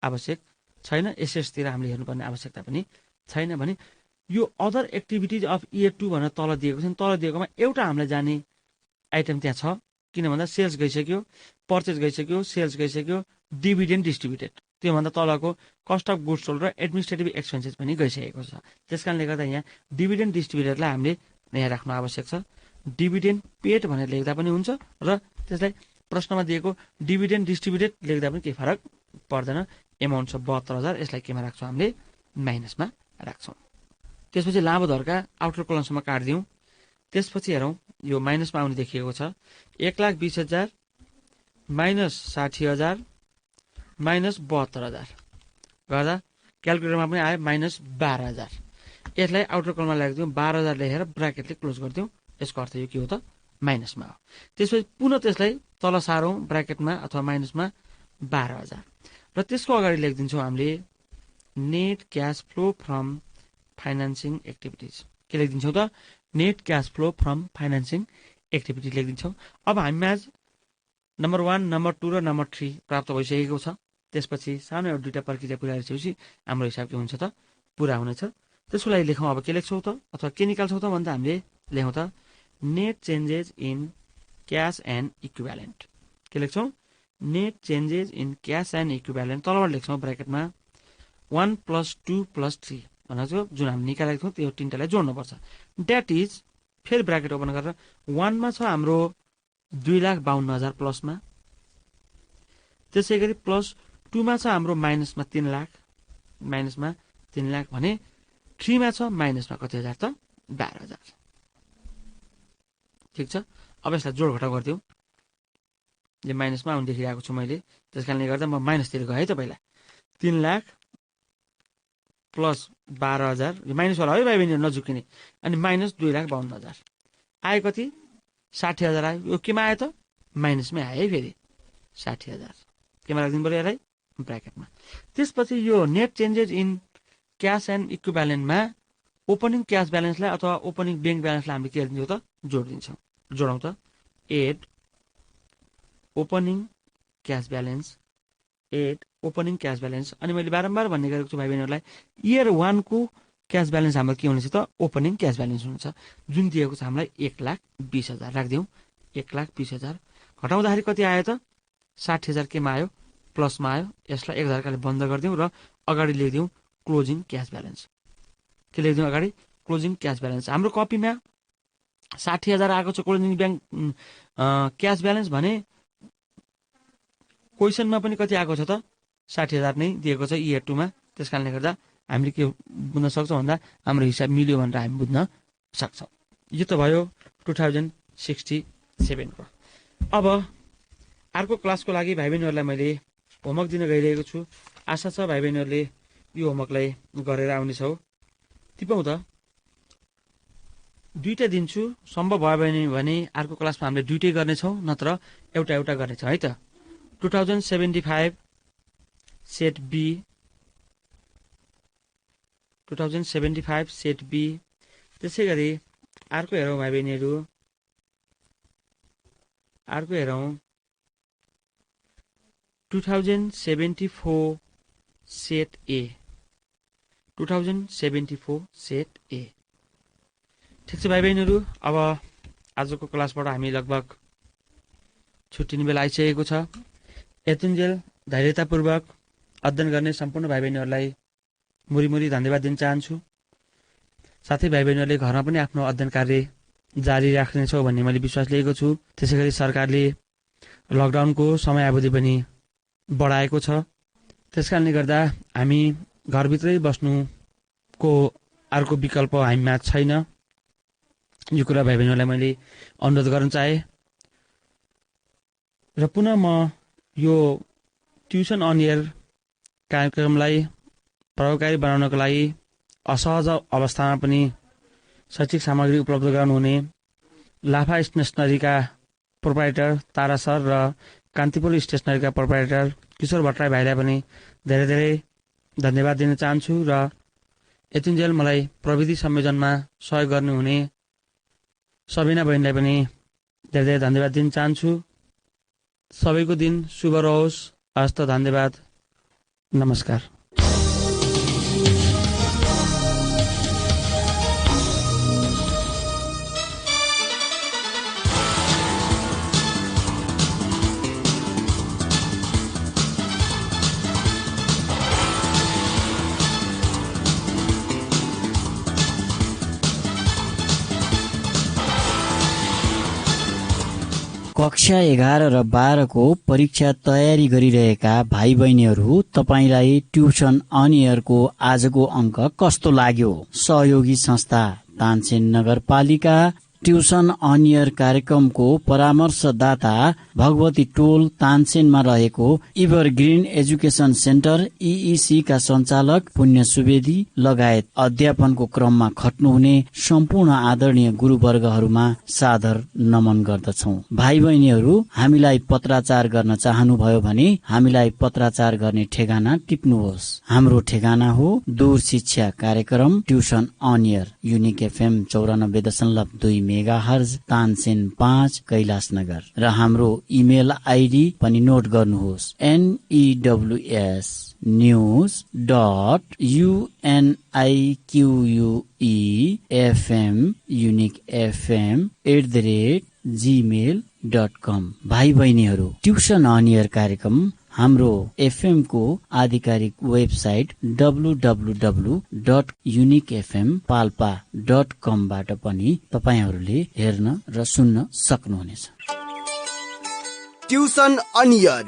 आवश्यक छैन एसेट्सतिर हामीले हेर्नुपर्ने आवश्यकता पनि छैन भने यो अदर एक्टिभिटिज अफ इयर 2 भनेर तल दिएको छ तल दिएकोमा एउटा हामीलाई जाने आइटम त्यहाँ छ किन भन्दा सेल्स गइसक्यो पर्चेज गइसक्यो सेल्स गइसक्यो डिभिडेन्ड डिस्ट्रिब्युटेड त्योभन्दा तलको कस्ट अफ गुड्स सोल्ड र एडमिनिस्ट्रेटिभ एक्सपेन्सेस पनि गइसकेको छ। त्यसकारणले गर्दा यहाँ डिभिडेन्ड डिस्ट्रिब्युटेडलाई हामीले यहाँ राख्नु आवश्यक छ। डिभिडेन्ड पेड भनेर लेख्दा पनि हुन्छ र त्यसलाई प्रश्नमा दिएको डिभिडेन्ड डिस्ट्रिब्युटेड लेख्दा पनि केही फरक पर्दैन। एमाउन्ट छ 72,000 यसलाई केमा राख्छौँ हामीले माइनसमा राख्छौँ। त्यसपछि लाभधरका आउटर कलमसम्म काट्दिउँ। त्यसपछि हेरौँ यो माइनसमा आउने देखिएको छ 1,20,000 माइनस 60,000 माइनस 72,000 गर्दा क्यालकुलेटरमा पनि आयो माइनस 12,000। यसलाई आउटर कलममा राखिदिउँ 12,000 लेखेर ब्राकेटले क्लोज गरिदिउँ। यसको अर्थ यो के हो त माइनसमा हो। त्यसपछि पुनः त्यसलाई तल सारौँ ब्राकेटमा अथवा माइनसमा 12,000 र त्यसको अगाडि लेखिदिन्छौँ हामीले net cash flow from financing activities के लेखिदिन्छौँ त net cash flow from financing activities लेखिदिन्छौँ। अब हामीमा आज नम्बर 1 नम्बर 2 र नम्बर 3 प्राप्त भइसकेको छ। त्यसपछि सानो एउटा दुईवटा प्रक्रिया पुरा गरिसकेपछि हाम्रो हिसाब के हुन्छ त पुरा हुनेछ। त्यसको लागि लेखौँ अब के लेख्छौँ त अथवा के निकाल्छौँ त भन्दा हामीले लेखौँ त net changes in cash and equivalent के लेख्छौँ net changes in cash and equivalent तलबाट लेख्छौँ ब्राकेटमा 1 + 2 + 3 भनेको जुन हामी निकालेको थियौँ त्यो तिनटालाई जोड्नुपर्छ। द्याट इज फेरि ब्राकेट ओपन गरेर 1 मा छ हाम्रो 2,52,000 प्लसमा त्यसै गरी प्लस 2 मा छ हाम्रो माइनसमा 3 लाख भने 3 मा छ माइनसमा कति हजार त 12,000। ठिक छ। अब यसलाई जोड घटाउ गरिदिउँ। यो माइनसमा आउनु देखिरहेको छु मैले त्यसकारणले गर्दा म माइनसतिर गएँ त पहिला 3 लाख प्लस 12,000 यो माइनसवाला है भाइ बहिनी नझुकिने अनि माइनस 2,52,000 आयो कति 60,000 आयो। यो केमा आयो त माइनसमै आयो है फेरि 60,000 केमा राखिदिनु पऱ्यो यसलाई ब्राकेटमा। त्यसपछि यो net changes in cash and इक्विभ्यालेन्टमा ओपनिङ क्यास ब्यालेन्सलाई अथवा ओपनिङ ब्याङ्क ब्यालेन्सलाई हामीले के गरिदिन्छौँ त जोडिदिन्छौँ। जोडौँ त एड ओपनिङ क्यास ब्यालेन्स अनि मैले बारम्बार भन्ने गरेको छु भाइ बहिनीहरूलाई इयर 1 को क्यास ब्यालेन्स हाम्रो के हुनेछ त ओपनिङ क्यास ब्यालेन्स हुन्छ जुन दिएको छ हामीलाई 1,20,000 राखिदिउँ। 1,20,000 घटाउँदाखेरि कति आयो त 60,000 केमा आयो प्लसमा आयो। यसलाई 1,000 बन्द गरिदिउँ र अगाडि लेखिदिउँ क्लोजिङ क्यास ब्यालेन्स के लेखिदिउँ अगाडि क्लोजिङ क्यास ब्यालेन्स। हाम्रो कपीमा 60,000 आएको छ क्लोजिङ ब्याङ्क क्यास ब्यालेन्स भने क्वेसनमा पनि कति आएको छ त 60,000 नै दिएको छ इयर 2 मा। त्यसकारणले गर्दा हामीले के बुझ्न सक्छौँ भन्दा हाम्रो हिसाब मिल्यो भनेर हामी बुझ्न सक्छौँ। यो त भयो 2067 को। अब अर्को क्लासको लागि भाइ बहिनीहरूलाई मैले होमवर्क दिन गइरहेको छु। आशा छ भाइ बहिनीहरूले यो होमवर्कलाई गरेर आउनेछौ। टिपौँ त दुईटा दिन्छु सम्भव भयो भने अर्को क्लासमा हामीले दुईटै गर्नेछौँ नत्र एउटा गर्नेछौँ है त। 2075 सेट बी 2075 सेट बी त्यसै गरी अर्को हेरौँ भाइ बहिनीहरू अर्को हेरौँ 2074 सेट ए 2074 सेट ए। ठिक छ भाइ बहिनीहरू अब आजको क्लासबाट हामी लगभग छुट्टिने बेला आइसकेको छ। यतिन्जेल धैर्यतापूर्वक अध्ययन गर्ने सम्पूर्ण भाइ बहिनीहरूलाई मुरी धन्यवाद दिन चाहन्छु। साथै भाइ बहिनीहरूले घरमा पनि आफ्नो अध्ययन कार्य जारी राख्नेछौ भन्ने मैले विश्वास लिएको छु। त्यसै गरी सरकारले लकडाउनको समयावधि पनि बढाएको छ। त्यसकारणले गर्दा हामी घरभित्रै बस्नुको अर्को विकल्प हामीमा छैन। यो कुरा भाइ बहिनीहरूलाई मैले अनुरोध गर्न चाहे र पुनः म यो ट्युसन अन एयर कार्यक्रमलाई प्रभावकारी बनाउनको लागि असहज अवस्थामा पनि शैक्षिक सामग्री उपलब्ध गराउनुहुने लाफा स्टेसनरीका प्रोप्राइटर तारा सर र कान्तिपुर स्टेसनरीका प्रोप्राइटर किशोर भट्टराई भाइलाई पनि धेरै धेरै धन्यवाद दिन चाहन्छु र यतिन्जेल मलाई प्रविधि संयोजनमा सहयोग गर्नुहुने सबिना बहिनीलाई पनि धेरै धेरै धन्यवाद दिन चाहन्छु। सबैको दिन शुभ रहोस्। हस्त धन्यवाद। नमस्कार। कक्षा 11 र 12 को परीक्षा तयारी गरिरहेका भाइ बहिनीहरू, तपाईलाई ट्युसन अन एयरको आजको अङ्क कस्तो लाग्यो? सहयोगी संस्था तानसेन नगरपालिका ट्युसन अन एयर कार्यक्रमको परामर्शदाता भगवती टोल तानसेनमा रहेको इभरग्रीन एजुकेसन सेन्टर EEC का सञ्चालक पुण्य सुवेदी लगायत अध्यापनको क्रममा खट्नुहुने सम्पूर्ण आदरणीय गुरुवर्गहरूमा सादर नमन गर्दछौ। भाइ बहिनीहरू, हामीलाई पत्राचार गर्न चाहनुभयो भने हामीलाई पत्राचार गर्ने ठेगाना टिप्नुहोस्। हाम्रो ठेगाना हो दूर शिक्षा कार्यक्रम tuition on air unique FM 94.2 megahertz Tansen 5 Kailashnagar र हाम्रो इमेल आइडी पनि नोट गर्नुहोस् news.uniquefm@gmail.com। भाइ बहिनीहरू, ट्युसन अन एयर कार्यक्रम हाम्रो FM को आधिकारिक वेबसाइट www.uniquefmpalpa.com बाट पनि तपाईहरूले हेर्न र सुन्न सक्नुहुनेछ। Tuition on air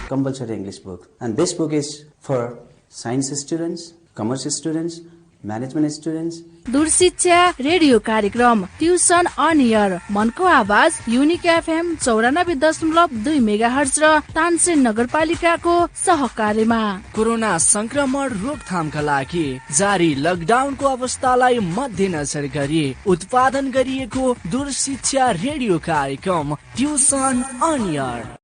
compulsory English book, and this book is for science students, commerce students, management students. दूर शिक्षा रेडियो कार्यक्रम ट्युसन अन एयर मनको आवाज युनिक FM 94.2 मेगाहर्ज र तानसेन नगरपालिकाको सहकार्यमा कोरोना संक्रमण रोकथामका लागि जारी लकडाउनको अवस्थालाई मध्यनजर गरी उत्पादन गरिएको दूर शिक्षा रेडियो कार्यक्रम ट्युसन अन एयर।